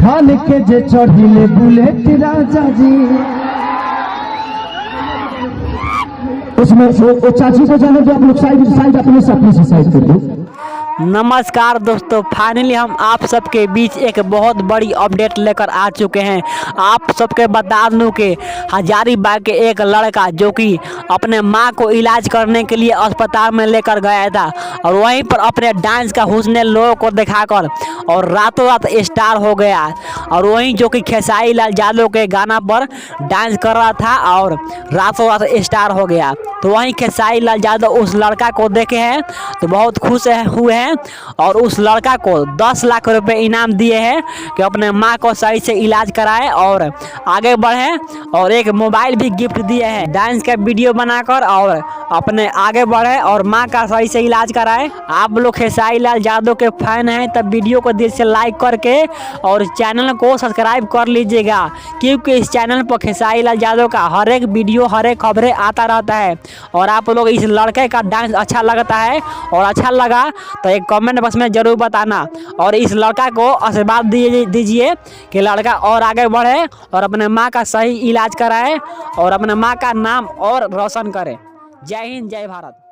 धान के जे चढ़िले बुलेट राजा जी। उसमें वो चाची को जाने दो, आप लोग साइड अपने से साइड कर दो। नमस्कार दोस्तों, फाइनली हम आप सबके बीच एक बहुत बड़ी अपडेट लेकर आ चुके हैं। आप सबके बता दूं कि हजारीबाग के एक लड़का जो कि अपने मां को इलाज करने के लिए अस्पताल में लेकर गया था और वहीं पर अपने डांस का हुस्न लोगों को दिखाकर और रातों रात स्टार हो गया। और वहीं जो कि खेसारी लाल यादव के गाना पर डांस कर रहा था और रातों रात स्टार हो गया। तो वहीं खेसारी लाल यादव उस लड़का को देखे हैं तो बहुत खुश हुए हैं और उस लड़का को 10 लाख रुपए इनाम दिए हैं कि अपने माँ को सही से इलाज कराए और आगे बढ़े, और एक मोबाइल भी गिफ्ट दिए हैं डांस का वीडियो बनाकर और अपने आगे बढ़े और माँ का सही से इलाज कराए। आप लोग खेसारी लाल यादव के फैन हैं तब वीडियो को दिल से लाइक करके और चैनल को सब्सक्राइब कर लीजिएगा, क्योंकि इस चैनल पर खेसारी लाल यादव का हर एक वीडियो हर एक खबरें आता रहता है। और आप लोग इस लड़के का डांस अच्छा लगता है और अच्छा लगा तो एक कमेंट बॉक्स में जरूर बताना और इस लड़का को आशीर्वाद दीजिए कि लड़का और आगे बढ़े और अपने माँ का सही इलाज कराए और अपने माँ का नाम और रोशन करे। जय हिंद, जय भारत।